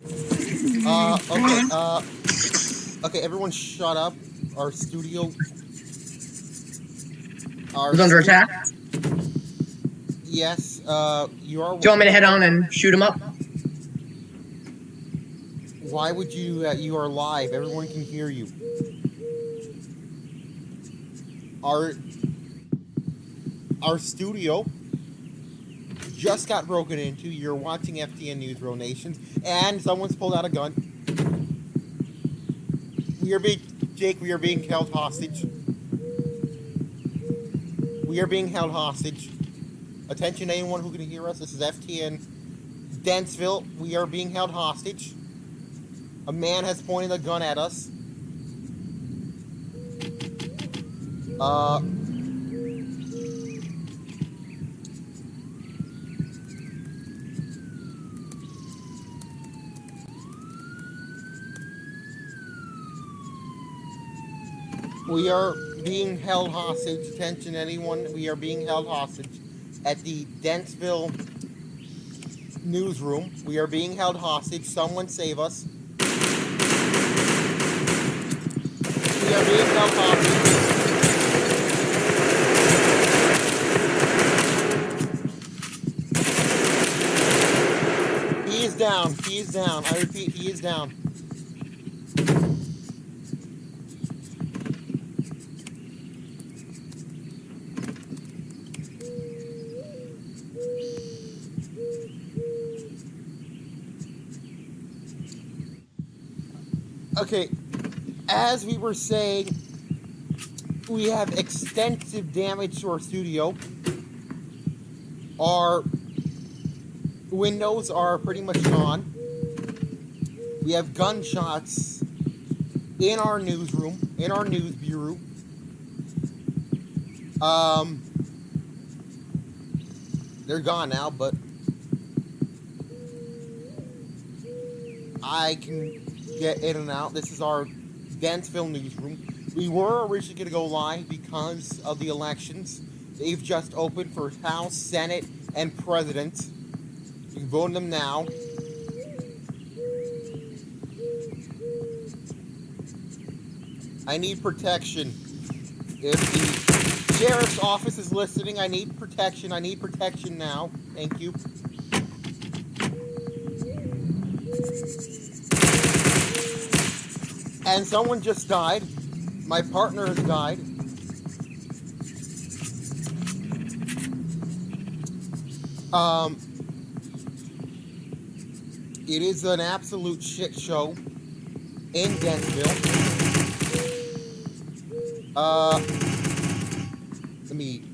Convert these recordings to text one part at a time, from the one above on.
Okay, okay, everyone shut up. Our studio... It's under attack. Yes, you are... Do you want me to head on and shoot him up? Why would you do that? You are live. Everyone can hear you. Our studio just got broken into. You're watching FTN News Ro-Nations, and someone's pulled out a gun. We are being held hostage. We are being held hostage. Attention, anyone who can hear us. This is FTN Dentsville. We are being held hostage. A man has pointed a gun at us. We are being held hostage. Attention, anyone. We are being held hostage at the Dentsville newsroom. We are being held hostage. Someone save us. We are being held hostage. He is down. He is down. I repeat, he is down. Okay, as we were saying, we have extensive damage to our studio. Our windows are pretty much gone. We have gunshots in our newsroom, in our news bureau. They're gone now, but I can get in and out. This is our Dentsville newsroom. We were originally going to go live because of the elections. They've just opened for House, Senate, and President. You can vote them now. I need protection. If the sheriff's office is listening, I need protection. I need protection now. Thank you. And someone just died. My partner has died. It is an absolute shit show in Dentsville. Let me...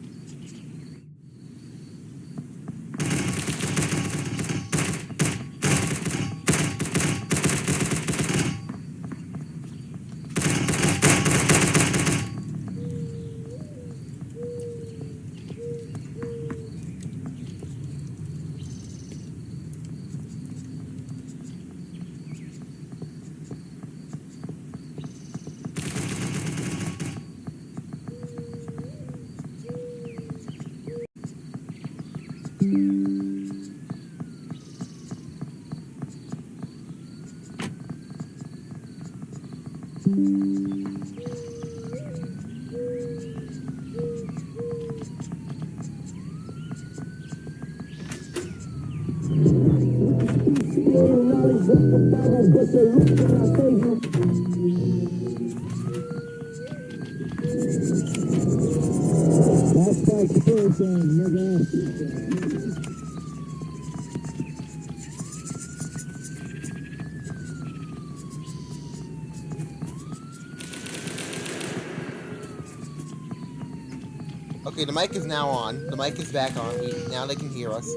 Okay, the mic is now on. The mic is back on. Now they can hear us.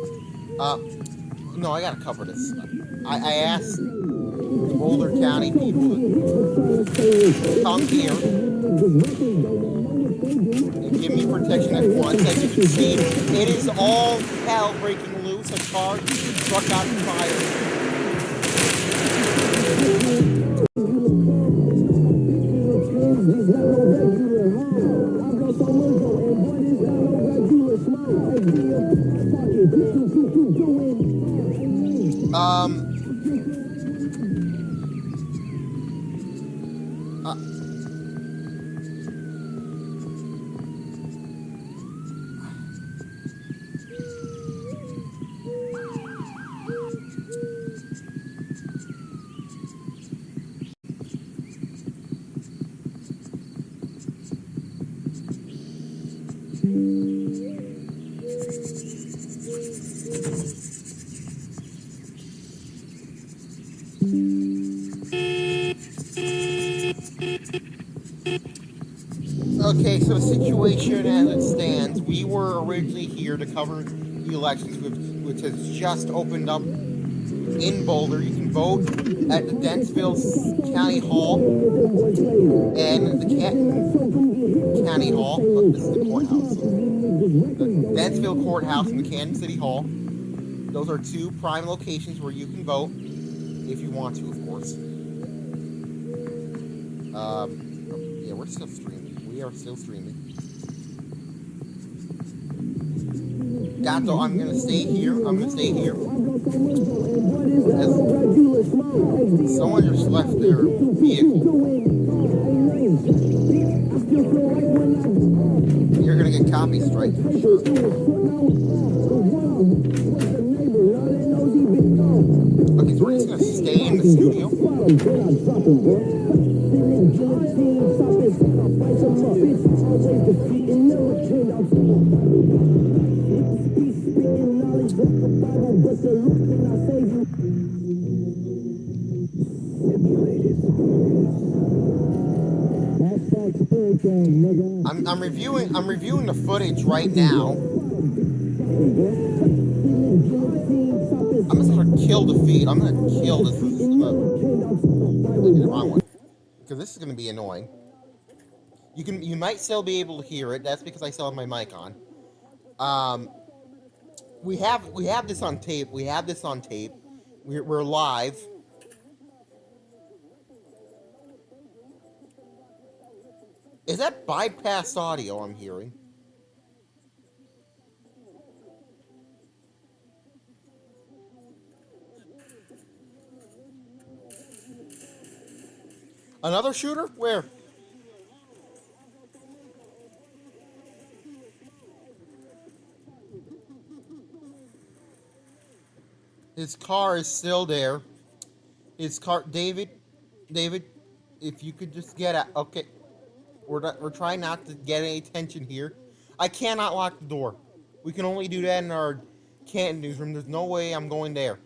No, I gotta cover this. I asked Boulder County people to come here and give me protection at once. As you can see, it is all hell breaking loose. A car struck out in fire. So the situation as it stands, we were originally here to cover the elections, which has just opened up in Boulder. You can vote at the Dentsville County Hall and the Canton County Hall. Look, this is the courthouse. The Dentsville Courthouse and the Canton City Hall. Those are two prime locations where you can vote if you want to, of course. Yeah, we're still streaming. We are still streaming. Gato, I'm gonna stay here. I'm gonna stay here. Someone just left their vehicle. You're gonna get copy strike for sure. Okay, so we're just gonna stay in the studio. I'm reviewing the footage right now. I'm just gonna kill the feed. I'm gonna kill this. I'm gonna do the wrong one because this is gonna be annoying. You might still be able to hear it. That's because I still have my mic on. We have this on tape. We have this on tape. We're live. Is that bypassed audio I'm hearing? Another shooter? Where? His car is still there. His car, David, if you could just get out. Okay, we're trying not to get any attention here. I cannot lock the door. We can only do that in our Canton newsroom. There's no way I'm going there.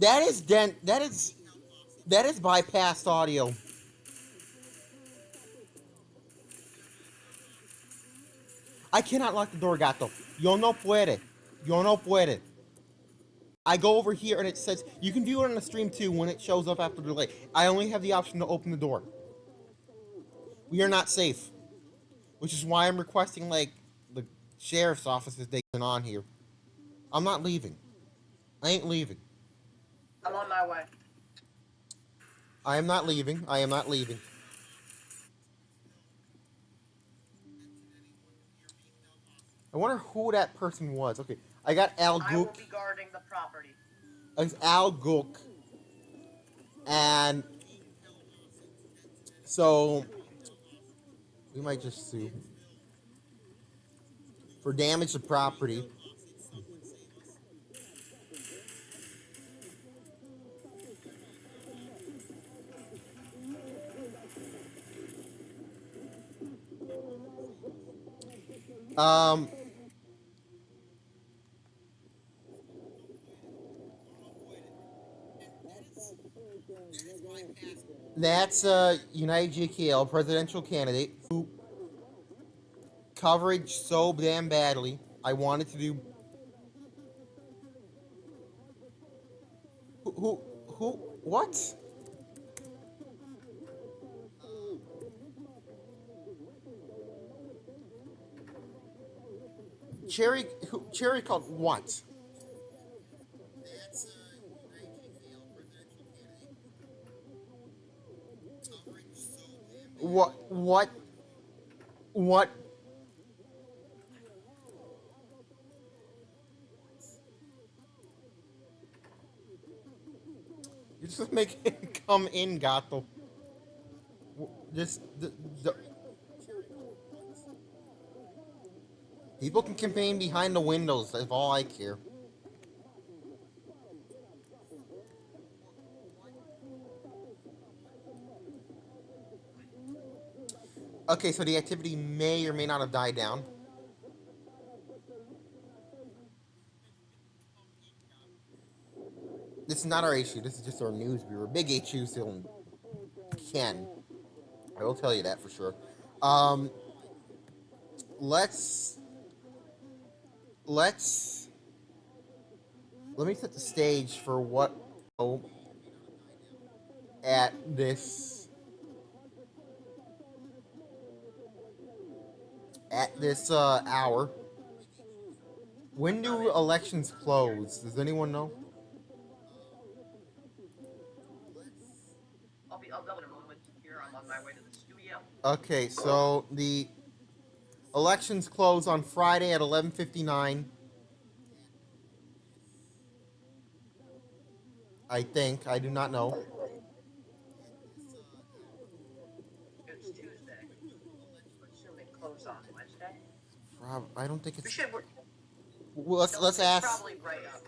That is bypassed audio. I cannot lock the door, gato. Yo no puede. Yo no puede. I go over here and it says you can view it on the stream too when it shows up after delay. I only have the option to open the door. We are not safe, which is why I'm requesting like the sheriff's office to take it on here. I'm not leaving. I ain't leaving. I'm on my way. I am not leaving. I am not leaving. I wonder who that person was. Okay, I got Al Gook. I will be guarding the property. It's Al Gook. And so we might just sue for damage to property. That's United JKL presidential candidate who coverage so damn badly. I wanted to do. Who? What? Cherry called what? What? You just make him come in, gato. Just the people can campaign behind the windows. That's all I care. Okay, so the activity may or may not have died down. This is not our issue. This is just our news bureau. Big issue still can. I will tell you that for sure. Let's let me set the stage for what at this hour. When do elections close? Does anyone know? I'll go in a moment here. I'm on my way to the studio. Okay, so the elections close on Friday at 11:59. I think. I do not know. It's Tuesday. I assume they close on Wednesday. I don't think We it's. should. Well, let's It's ask. probably right up.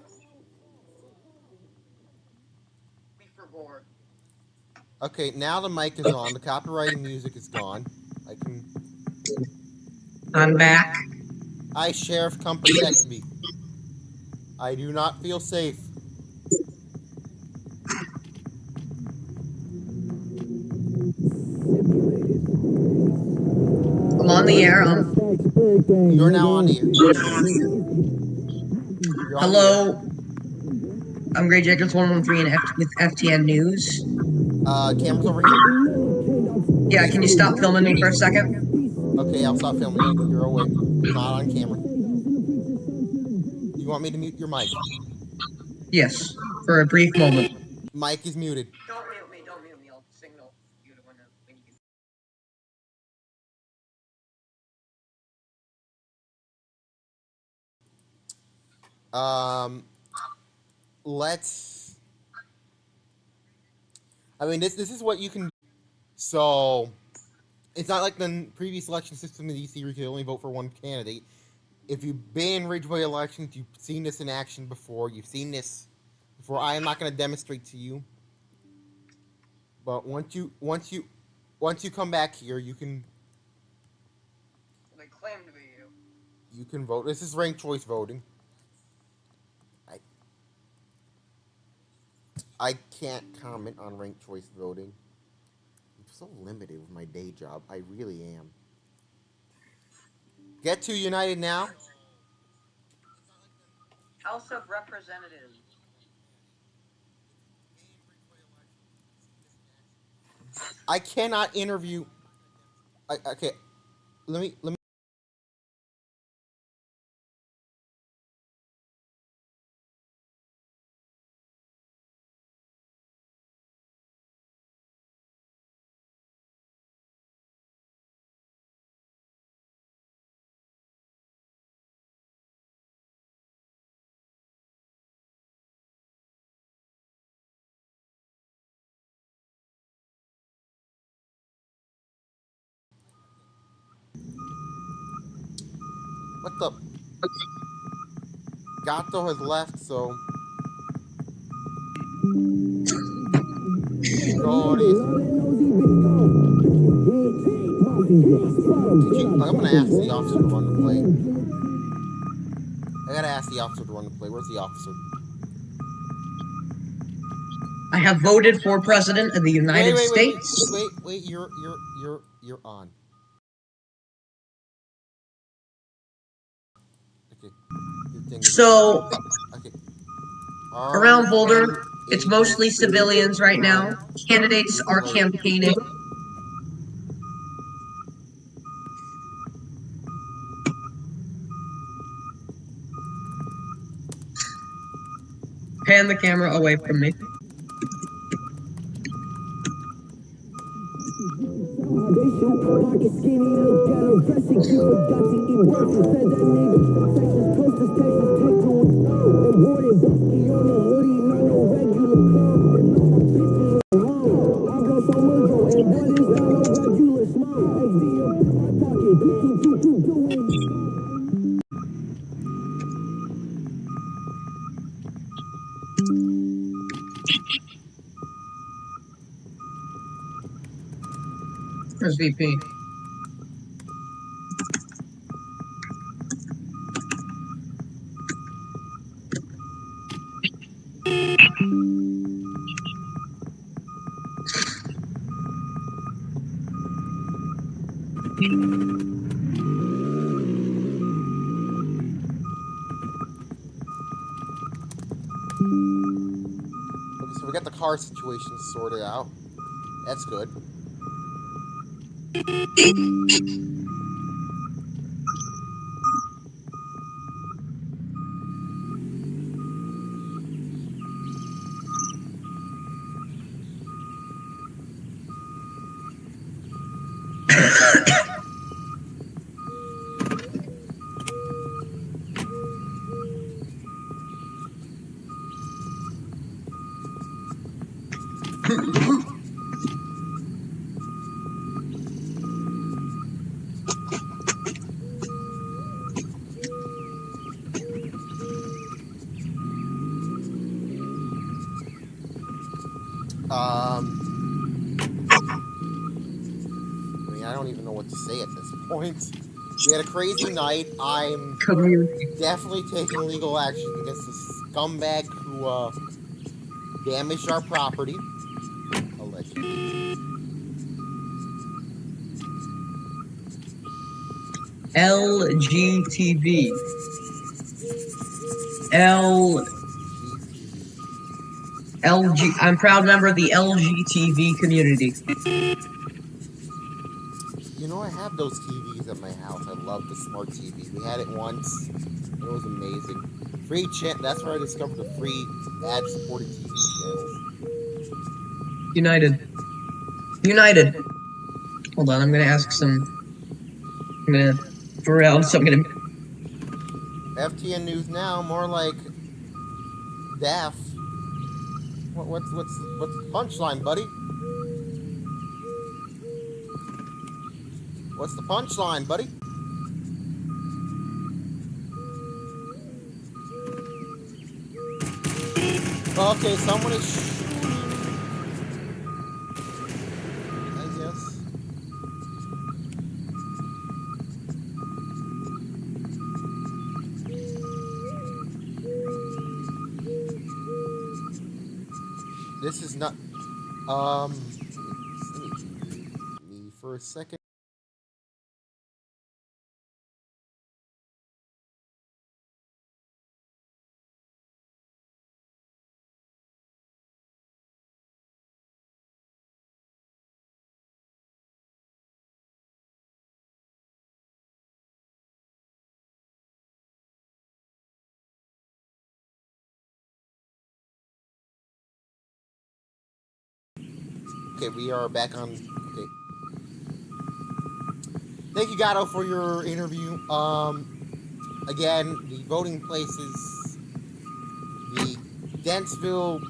We forgot. Okay, now the mic is on. The copyrighted music is gone. I can. I'm back. Hi, Sheriff. Come protect me. I do not feel safe. I'm on the air. You're now on the air. Hello. I'm Gray Jacobs 113 with FTN News. Camera's over here. Yeah, can you stop filming me for a second? Okay, I'll stop filming you. You're away. You're not on camera. You want me to mute your mic? Yes, for a brief moment. Mic is muted. Don't mute me. Don't mute me. I'll signal you to when you can. Let's. I mean, this is what you can. So, it's not like the previous election system in DC where you could only vote for one candidate. If you've been in Ridgeway elections, you've seen this in action before. You've seen this before. I am not going to demonstrate to you, but once you come back here, you can They claim to be you. you can vote. This is ranked choice voting. I can't comment on ranked choice voting. I'm so limited with my day job. I really am. Get to United now. House of Representatives. I cannot interview. Okay, let me. What the? Gato has left, so. I'm gonna ask the officer to run the plate. I gotta ask the officer to run the plate. Where's the officer? I have voted for President of the United States. Wait, you're on. Okay. So, Okay. around Boulder, it's mostly civilians right now. Candidates are campaigning. Pan the camera away from me. Where's VP? car situation sorted out. That's good. I mean, I don't even know what to say at this point. We had a crazy night. I'm definitely taking legal action against the scumbag who damaged our property. Allegedly. LGTV. LG. I'm proud member of the LGTV community. You know, I have those TVs at my house. I love the smart TV. We had it once. It was amazing. Free channel. That's where I discovered the free ad-supported TV channels. United. Hold on, I'm gonna ask some. I'm gonna throw out something. FTN News Now, more like DAF. What's the punchline, buddy? What's the punchline, buddy? Okay, someone is shooting. I guess. This is not. Let me for a second. Okay, we are back on. Okay. Thank you, Gatto, for your interview. Again, the voting places, the Dentsville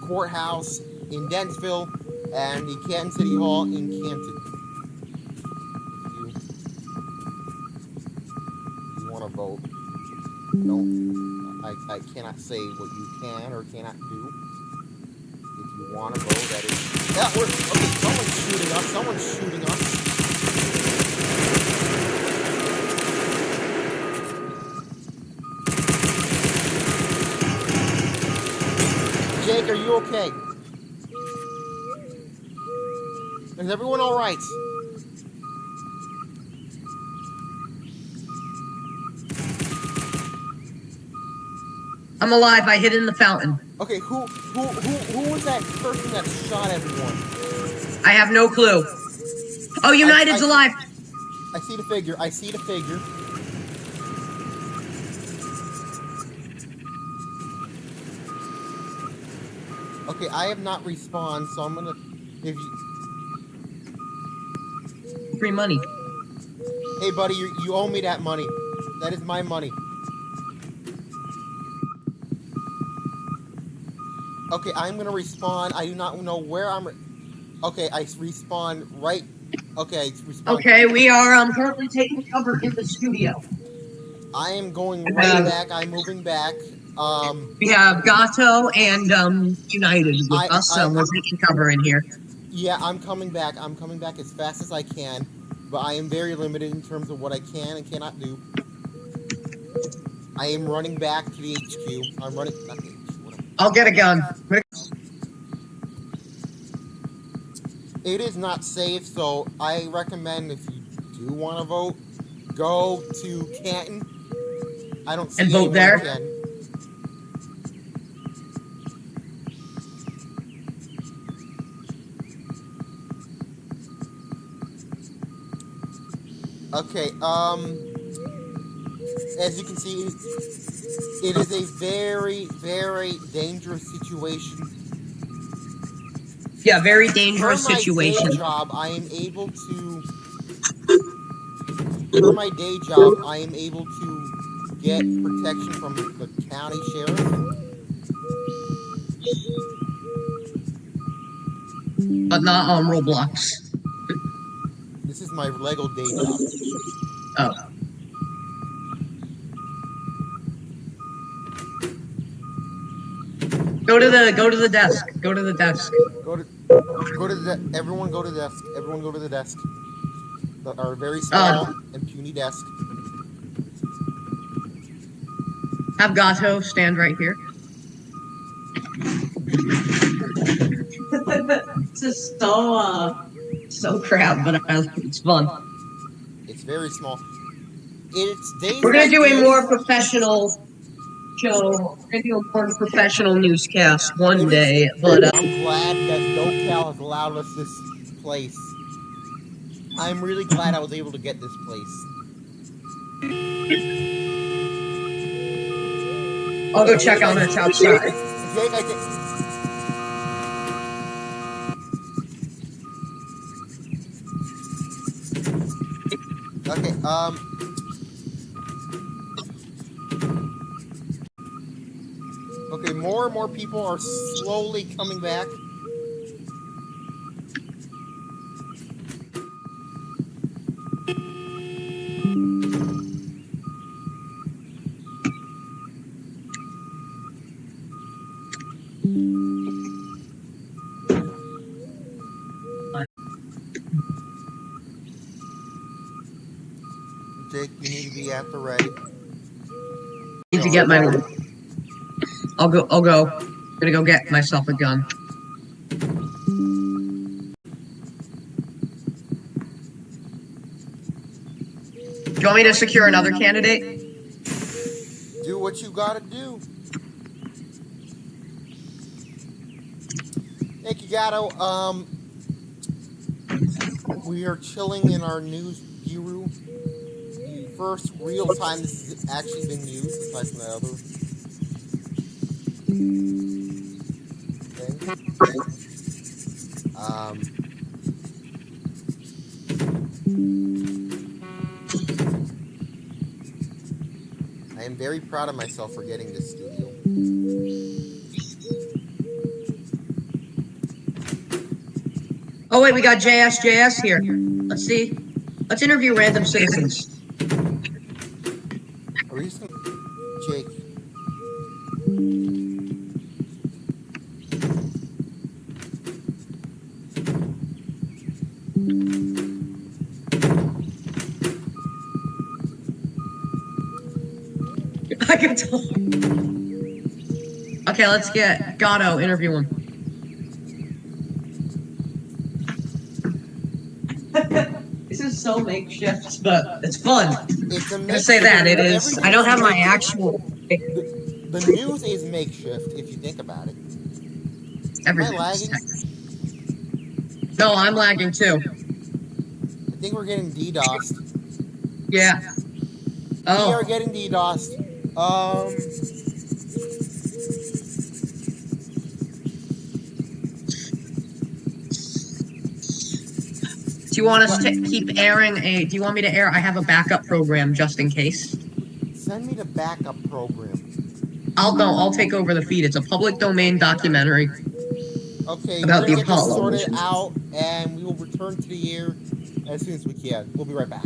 Courthouse in Dentsville, and the Canton City Hall in Canton. If you want to vote, I cannot say what you can or cannot do. If you want to vote, that is. Yeah, okay, someone's shooting us. Jake, are you okay? Is everyone all right? I'm alive. I hid in the fountain. Okay, who was that person that shot everyone? I have no clue. Oh, United's alive. I see the figure. Okay, I have not respawned, so I'm gonna give you. Free money. Hey, buddy, you owe me that money. That is my money. Okay, I'm gonna respawn. I do not know where I'm. Okay, I respawn right. Okay, respawn. Okay, we are currently taking cover in the studio. I am going right back. I'm moving back. We have Gato and United with us, so we're taking cover in here. Yeah, I'm coming back. I'm coming back as fast as I can, but I am very limited in terms of what I can and cannot do. I am running back to the HQ. I'm running. Not the HQ. I'll get a gun. It is not safe, so I recommend if you do want to vote, go to Canton. I don't see and vote there. Okay, as you can see, it is a very, very dangerous situation. Yeah, very For dangerous my day situation. job, I am able to. For my day job, I am able to get protection from the county sheriff. But not on Roblox. This is my Lego day job. Oh. Go to the desk. Go to the desk. Everyone go to the desk. Everyone go to the desk. Our very Uh, small and puny desk. have Gato stand right here. This is so crap, but it's fun. It's very small. It's days We're gonna like do a this. more professional show. We're gonna do a more professional newscast one day, but I'm glad that SoCal has allowed us this place. I'm really glad I was able to get this place. I'll go check on it outside. Jake, I think. Okay, okay, more and more people are slowly coming back. Jake, you need to be at the ready. Need to get my one. I'll go. I'm gonna go get myself a gun. Do you want me to secure another candidate? Do what you gotta do. Thank you, Gatto. We are chilling in our news bureau. The first real time this has actually been used, aside from the other thing. I am very proud of myself for getting this studio. Oh wait, we got JS here. Let's see. Let's interview random citizens. Are we just gonna... Jake. I can tell. Okay, let's get Gatto, interview him. This is so makeshift, but it's fun. It's a I'm gonna say that it is. I don't have my actual. The news is makeshift if you think about it. Am I lagging? No, I'm lagging too. I think we're getting DDoSed. Yeah. Oh. We are getting DDoSed. Do you want us to keep airing a... Do you want me to air... I have a backup program just in case. Send me the backup program. I'll take over the feed. It's a public domain documentary. Okay, About we're the gonna get this Apollo sorted missions. out, and we will return to the air as soon as we can. We'll be right back.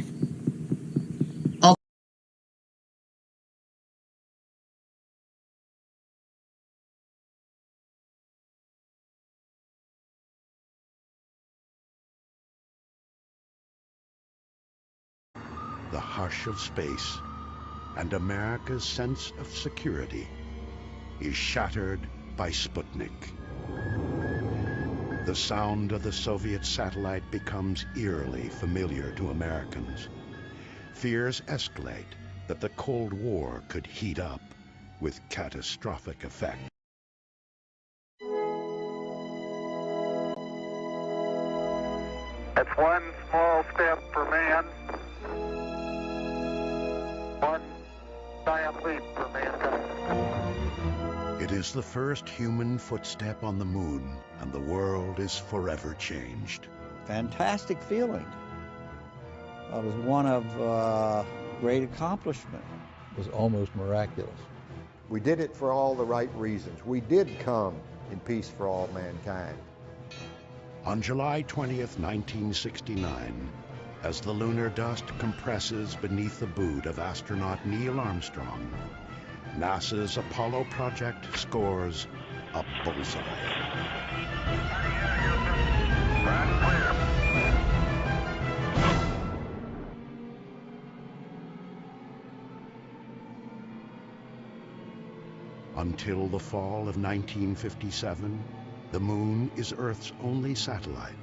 The hush of space and America's sense of security is shattered by Sputnik. The sound of the Soviet satellite becomes eerily familiar to Americans. Fears escalate that the Cold War could heat up with catastrophic effect. That's one small step for man, It is the first human footstep on the moon, and the world is forever changed. Fantastic feeling. It was one of great accomplishment. It was almost miraculous. We did it for all the right reasons. We did come in peace for all mankind. On July 20th, 1969, as the lunar dust compresses beneath the boot of astronaut Neil Armstrong, NASA's Apollo project scores a bullseye. Until the fall of 1957, the moon is Earth's only satellite,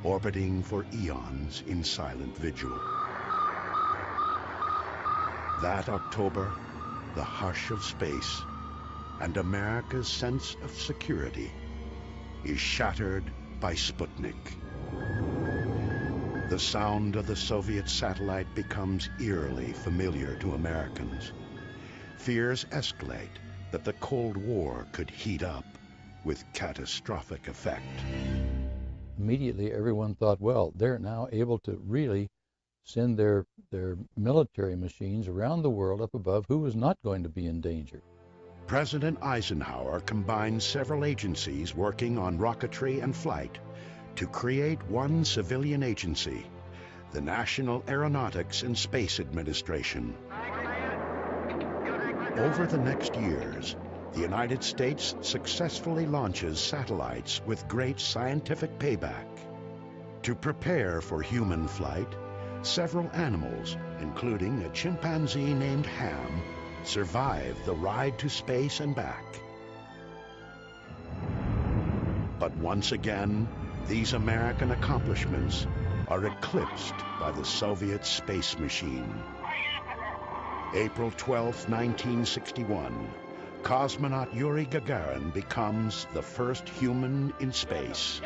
orbiting for eons in silent vigil. That October, the hush of space and America's sense of security is shattered by Sputnik. The sound of the Soviet satellite becomes eerily familiar to Americans. Fears escalate that the Cold War could heat up with catastrophic effect. Immediately, everyone thought, well, they're now able to really send their military machines around the world up above. Who is not going to be in danger? President Eisenhower combined several agencies working on rocketry and flight to create one civilian agency, the National Aeronautics and Space Administration. Over the next years, the United States successfully launches satellites with great scientific payback. To prepare for human flight, several animals, including a chimpanzee named Ham, survived the ride to space and back. But once again, these American accomplishments are eclipsed by the Soviet space machine. April 12, 1961, cosmonaut Yuri Gagarin becomes the first human in space.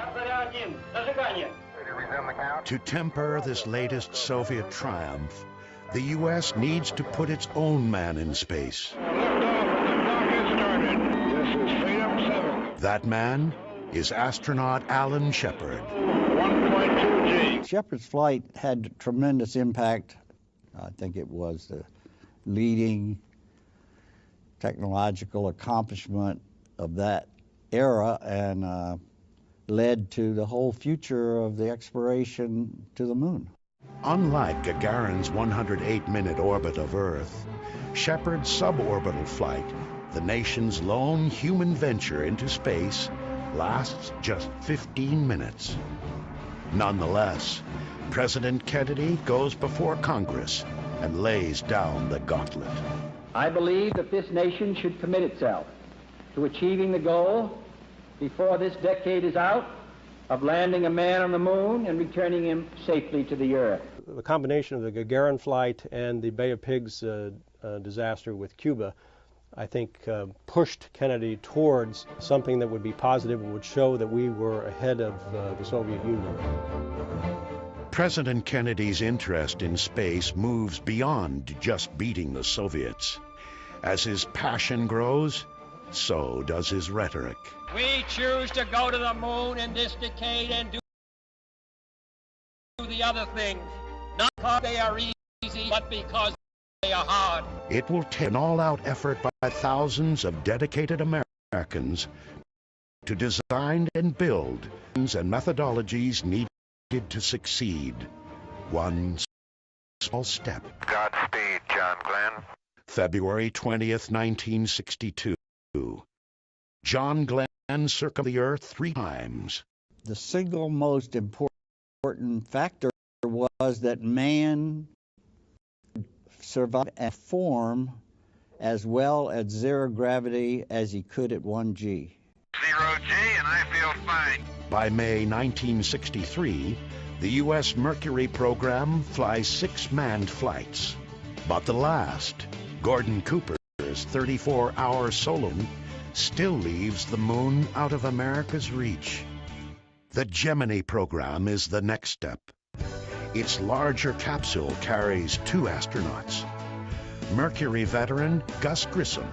To temper this latest Soviet triumph, the U.S. needs to put its own man in space. That man is astronaut Alan Shepard. 1.2 G. Shepard's flight had tremendous impact. I think it was the leading technological accomplishment of that era and led to the whole future of the exploration to the moon. Unlike Gagarin's 108-minute orbit of Earth, Shepard's suborbital flight, the nation's lone human venture into space, lasts just 15 minutes. Nonetheless, President Kennedy goes before Congress and lays down the gauntlet. I believe that this nation should commit itself to achieving the goal before this decade is out of landing a man on the moon and returning him safely to the Earth. The combination of the Gagarin flight and the Bay of Pigs disaster with Cuba, I think, pushed Kennedy towards something that would be positive and would show that we were ahead of the Soviet Union. President Kennedy's interest in space moves beyond just beating the Soviets. As his passion grows, so does his rhetoric. We choose to go to the moon in this decade and do the other things, not because they are easy, but because they are hard. It will take an all-out effort by thousands of dedicated Americans to design and build and methodologies needed to succeed. One small step. Godspeed, John Glenn. February 20th, 1962. John Glenn circled the Earth 3 times. The single most important factor was that man survived and form as well at 0 gravity as he could at 1 G. 0 G, and I feel fine. By May 1963, the U.S. Mercury program flies 6 manned flights. But the last, Gordon Cooper's 34-hour solo, still leaves the moon out of America's reach. The Gemini program is the next step. Its larger capsule carries 2 astronauts. Mercury veteran Gus Grissom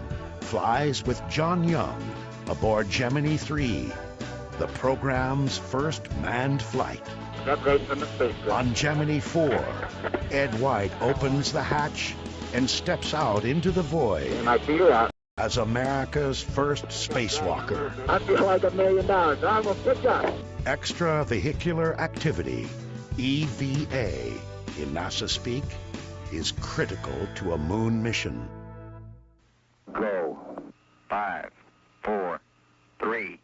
flies with John Young aboard Gemini 3, the program's first manned flight. On Gemini 4, Ed White opens the hatch and steps out into the void as America's first spacewalker. I feel like $1 million. I'm a good guy. Extravehicular activity, EVA, in NASA speak, is critical to a moon mission. Go. 5, 4, 3,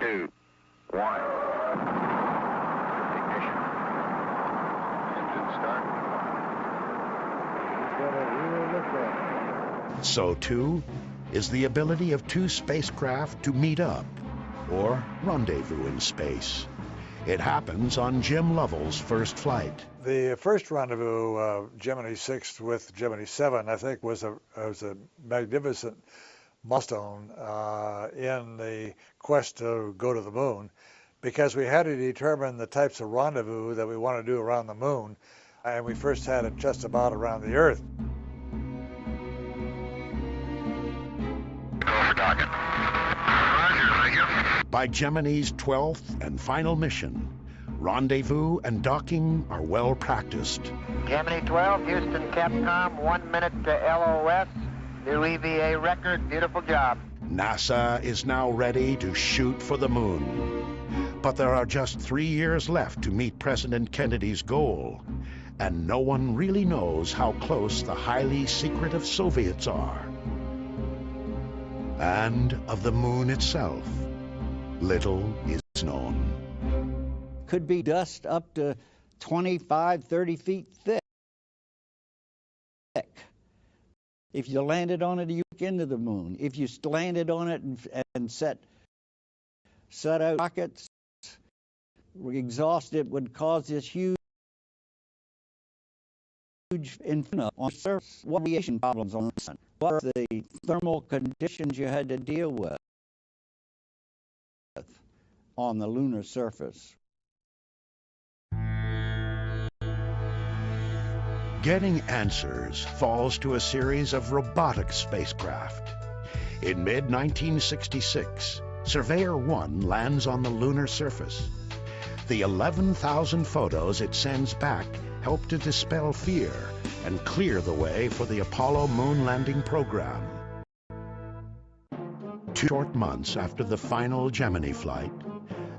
2, 1. Ignition. Engine start. So too is the ability of two spacecraft to meet up or rendezvous in space. It happens on Jim Lovell's first flight. The first rendezvous, Gemini 6 with Gemini 7, I think was a magnificent milestone in the quest to go to the moon, because we had to determine the types of rendezvous that we want to do around the moon, and we first had it just about around the Earth. By Gemini's 12th and final mission, rendezvous and docking are well practiced. Gemini 12, Houston, Capcom, 1 minute to LOS. New EVA record, beautiful job. NASA is now ready to shoot for the moon. But there are just 3 years left to meet President Kennedy's goal, and no one really knows how close the highly secretive Soviets are. And of the moon itself, little is known. Could be dust up to 25, 30 feet thick. If you landed on it, you get into the moon. If you landed on it and set out rockets, exhaust, it would cause this huge inferno on the surface. What radiation problems on the sun? What are the thermal conditions you had to deal with on the lunar surface? Getting answers falls to a series of robotic spacecraft. In mid-1966, Surveyor 1 lands on the lunar surface. The 11,000 photos it sends back help to dispel fear and clear the way for the Apollo moon landing program. 2 short months after the final Gemini flight,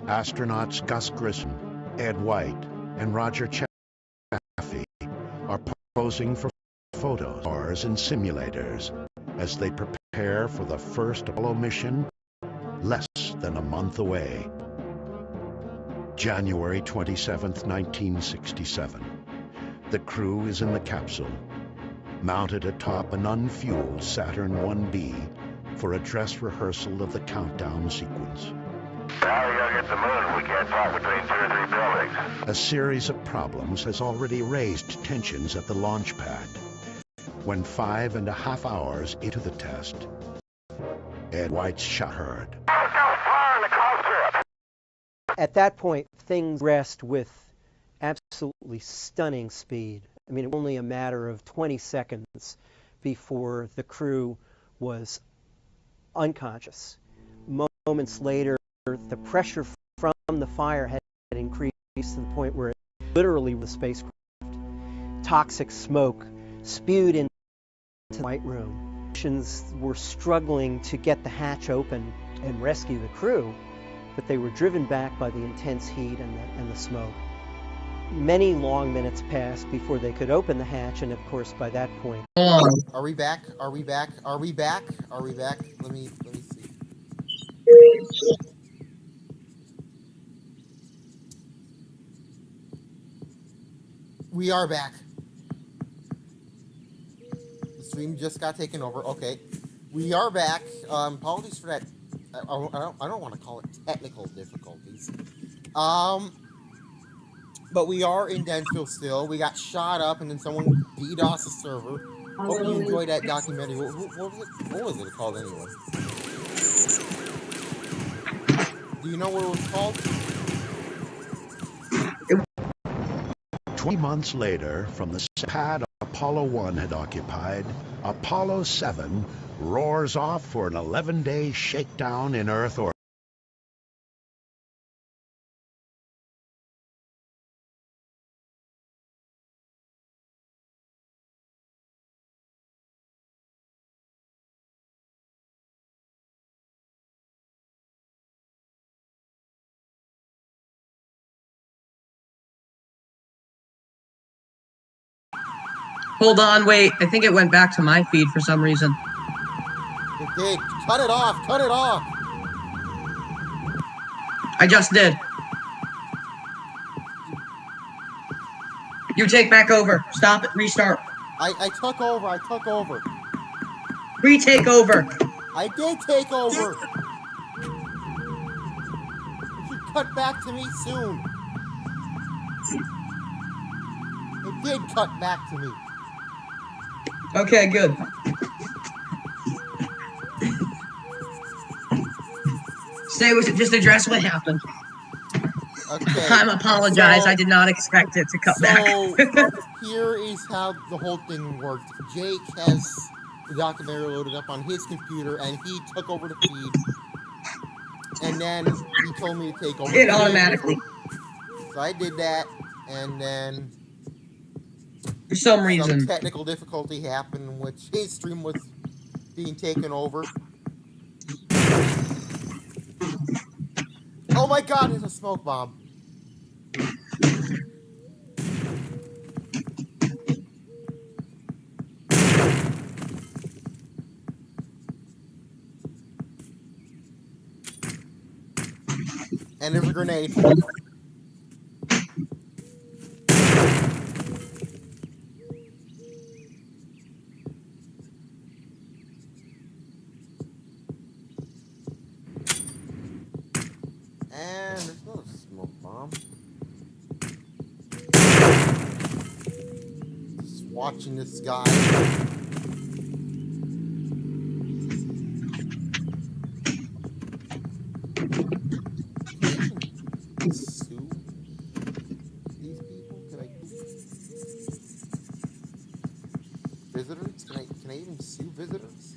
astronauts Gus Grissom, Ed White, and Roger Chaffee are posing for photos and simulators as they prepare for the first Apollo mission less than a month away. January 27, 1967. The crew is in the capsule, mounted atop an unfueled Saturn 1B for a dress rehearsal of the countdown sequence. Now we gotta get the moon. We can't talk between 2 or 3 buildings. A series of problems has already raised tensions at the launch pad. When 5.5 hours into the test, Ed White's shot heard. At that point, things progressed with absolutely stunning speed. I mean, it was only a matter of 20 seconds before the crew was unconscious. Moments later, the pressure from the fire had increased to the point where it literally was the spacecraft. Toxic smoke spewed into the White Room. Missions were struggling to get the hatch open and rescue the crew, but they were driven back by the intense heat and the smoke. Many long minutes passed before they could open the hatch, and of course, by that point... Are we back? Are we back? Are we back? Are we back? Let me see. We are back. The stream just got taken over. Okay. We are back. Apologies for that. I don't want to call it technical difficulties. But we are in Denville still. We got shot up, and then someone DDoS the server. Hope you enjoyed that documentary. What was it called anyway? Do you know what it was called? 20 months later, from the pad Apollo 1 had occupied, Apollo 7 roars off for an 11-day shakedown in Earth orbit. Hold on, wait. I think it went back to my feed for some reason. It did. Cut it off. Cut it off. I just did. You take back over. Stop it. Restart. I took over. I took over. Retake over. I did take over. You should cut back to me soon. It did cut back to me. Okay, good. Just address what happened. Okay. I'm apologize. So, I did not expect it to cut back. Here is how the whole thing worked. Jake has the documentary loaded up on his computer, and he took over the feed. And then he told me to take over. It automatically. So I did that, and then for some reason technical difficulty happened, which his stream was being taken over. Oh my God! It's a smoke bomb. And there's a grenade. And there's another smoke bomb. Just watching this guy. Sue these people? Can I visitors? Can I even sue visitors?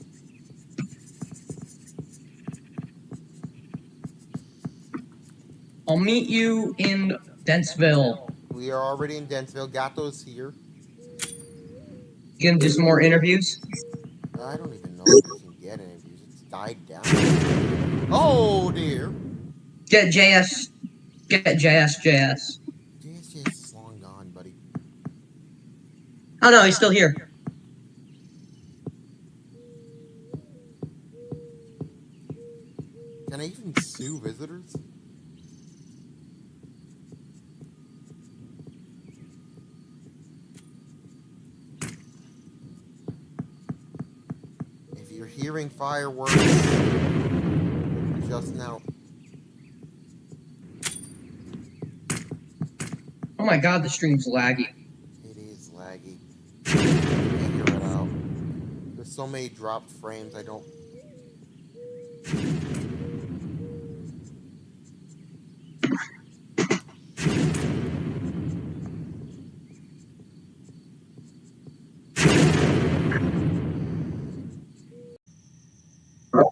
I'll meet you in Dentsville. We are already in Dentsville. Gato's here. You gonna do some more interviews? I don't even know if we can get interviews. It's died down. Oh dear. Get JS. JS is long gone, buddy. Oh no, he's still here. Can I even sue visitors? If you're hearing fireworks just now. Oh my God, the stream's laggy. It is laggy. Figure it out. There's so many dropped frames, I don't.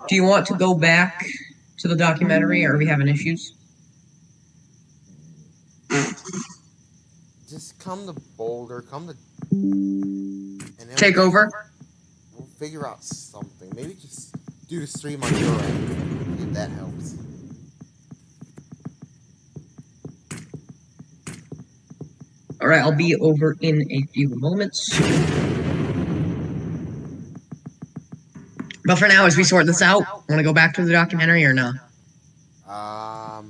Do you want to go back to the documentary, or are we having issues? Just come to Boulder, come to... And then take over? We'll figure out something. Maybe just do the stream on your end, if that helps. Alright, I'll be over in a few moments. But for now, as we sort this out, want to go back to the documentary or no? Let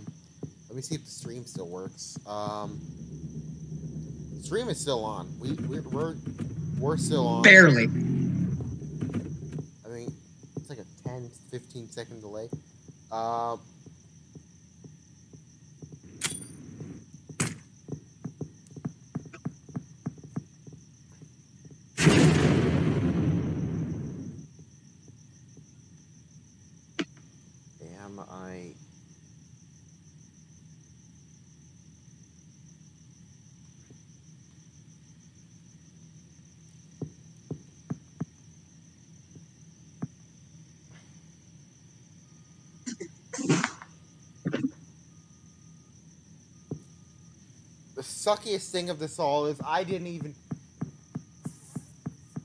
me see if the stream still works. The stream is still on. We're still on. Barely. I mean, it's like a 10-15 second delay. suckiest thing of this all is I didn't even...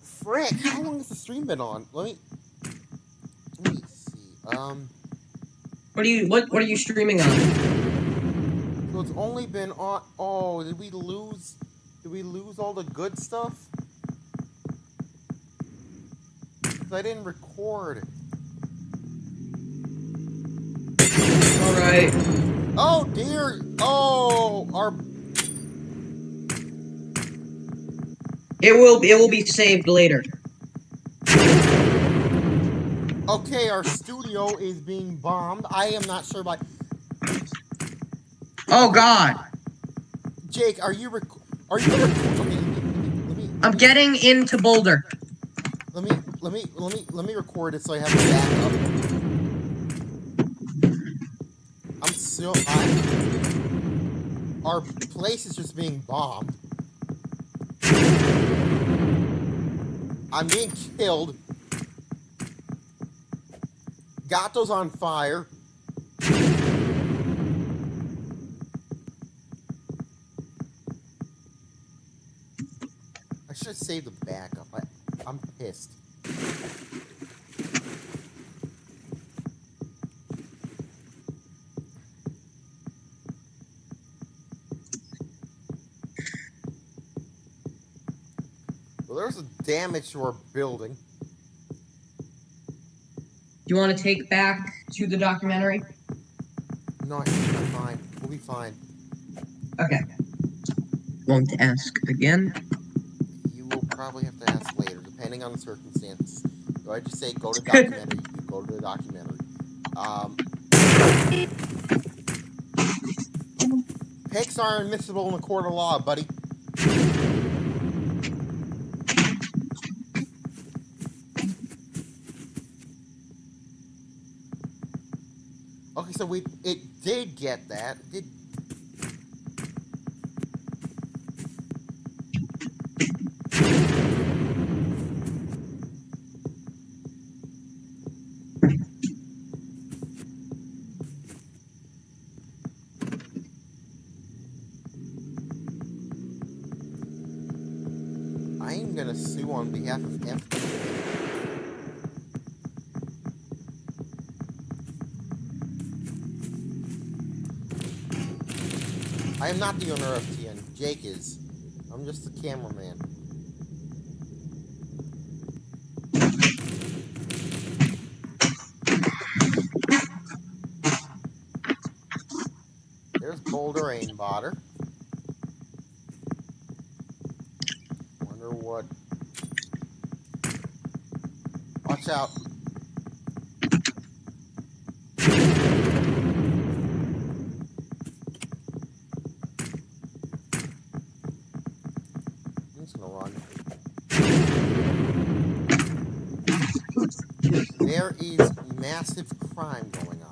Frick, how long has the stream been on? Let me see. What are you streaming on? So it's only been on... Oh, did we lose all the good stuff? 'Cause I didn't record. Alright. Oh dear! Oh, It will be saved later. Okay, our studio is being bombed. I am not sure about... Oh God! Jake, are you okay, let me... I'm getting into Boulder. Let me record it so I have a backup. Our place is just being bombed. I'm being killed. Gato's on fire. I should have saved the backup. I'm pissed. Well, there's a damage to our building. Do you want to take back to the documentary? No, I think we're fine. We'll be fine. Okay. Going to ask again. You will probably have to ask later, depending on the circumstances. So I just say go to documentary, you go to the documentary. Pigs are admissible in the court of law, buddy. Okay, so it did get that. It did. I am gonna sue on behalf of FTN. I am not the owner of FTN. Jake is. I'm just the cameraman. There's Boulder Ainbotter. Wonder what... Watch out. I'm just gonna run. There is massive crime going on.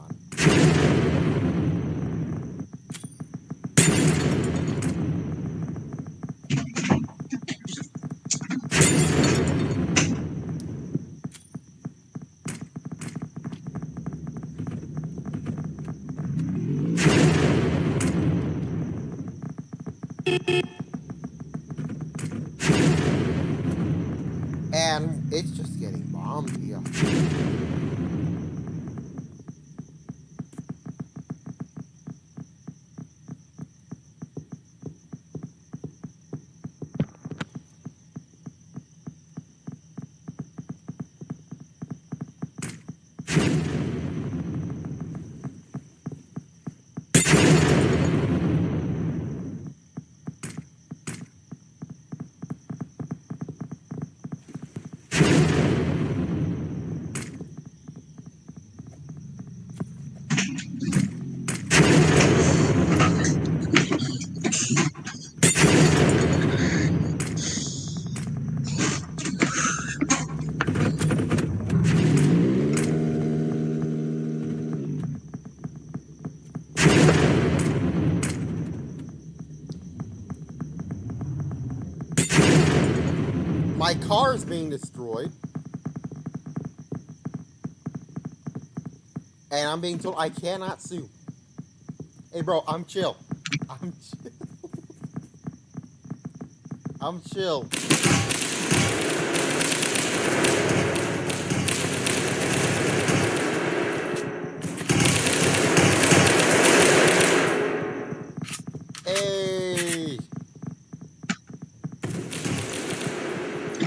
And it's just getting bombed here. My car is being destroyed. And I'm being told I cannot sue. Hey, bro, I'm chill. I'm chill. I'm chill. Hey.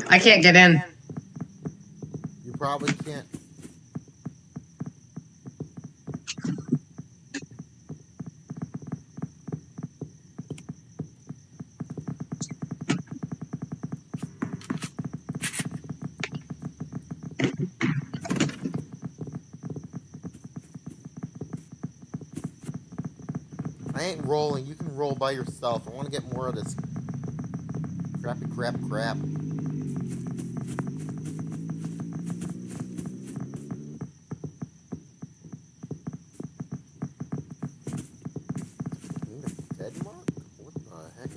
I can't get in. You probably can't. I ain't rolling. You can roll by yourself. I want to get more of this crappy crap. Dead mark? What the heck?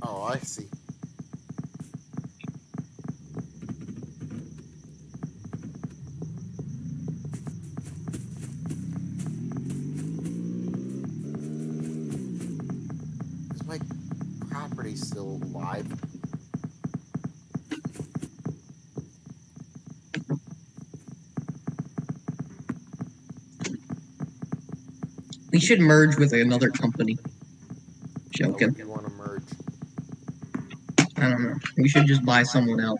Oh, I see. Is my property still alive? We should merge with another company. Joking. You want to merge? I don't know. We should just buy someone out.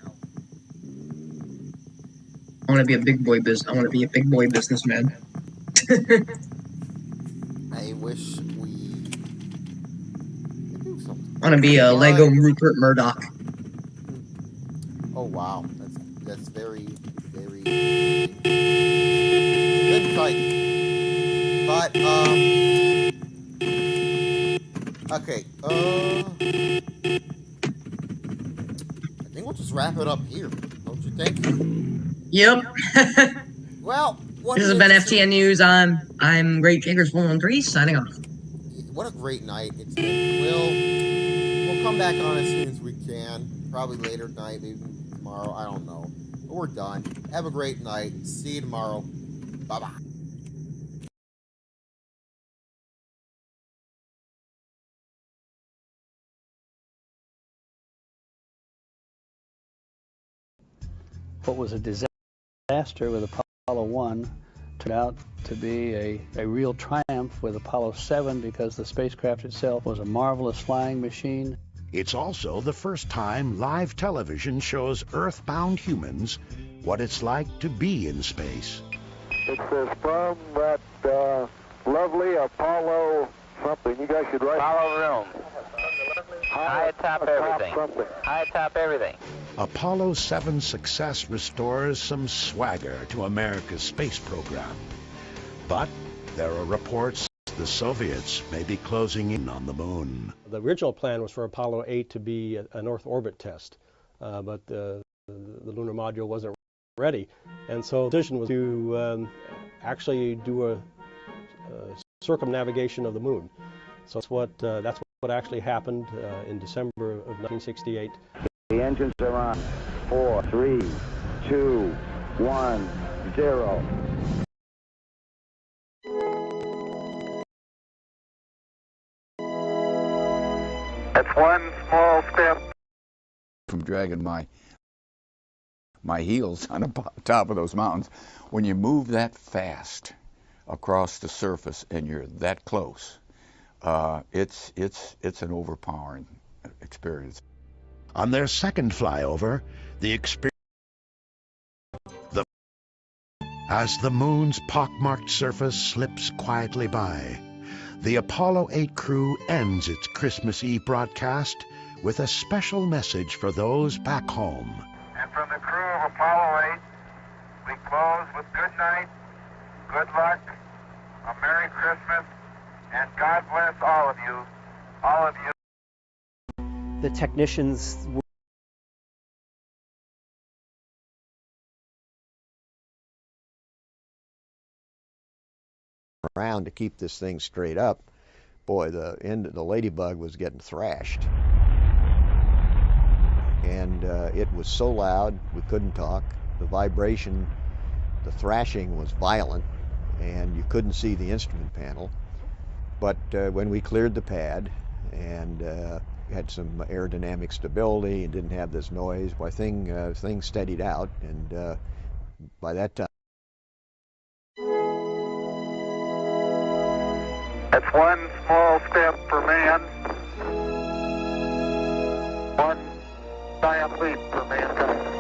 I want to be a big boy businessman. I wish we could do something. I want to be a Lego Rupert Murdoch. Oh wow, that's very good fight. But okay. I think we'll just wrap it up here. Don't you think? Yep. Well, this has been FTN News. I'm Great Jakers 113 signing off. What a great night it's been. We'll come back on as soon as we can. Probably later tonight, maybe tomorrow. I don't know. But we're done. Have a great night. See you tomorrow. Bye bye. What was a disaster with Apollo 1 turned out to be a real triumph with Apollo 7 because the spacecraft itself was a marvelous flying machine. It's also the first time live television shows Earth-bound humans what it's like to be in space. It's from that lovely Apollo something. You guys should write. Apollo room. High atop everything. High atop everything. Apollo 7's success restores some swagger to America's space program. But there are reports the Soviets may be closing in on the moon. The original plan was for Apollo 8 to be an Earth orbit test, but the lunar module wasn't ready. And so the decision was to actually do a circumnavigation of the moon. So that's what actually happened in December of 1968. The engines are on. 4, 3, 2, 1, 0. That's one small step. From dragging my heels on the top of those mountains. When you move that fast across the surface and you're that close, it's an overpowering experience. On their second flyover, as the moon's pockmarked surface slips quietly by, the Apollo 8 crew ends its Christmas Eve broadcast with a special message for those back home. And from the crew of Apollo 8, we close with good night, good luck, a Merry Christmas, and God bless all of you. All of you. The technicians around to keep this thing straight up. Boy, the ladybug was getting thrashed. And it was so loud we couldn't talk. The vibration, the thrashing was violent. and you couldn't see the instrument panel. But when we cleared the pad and had some aerodynamic stability and didn't have this noise, why things steadied out, and by that time. It's one small step for man, one giant leap for mankind.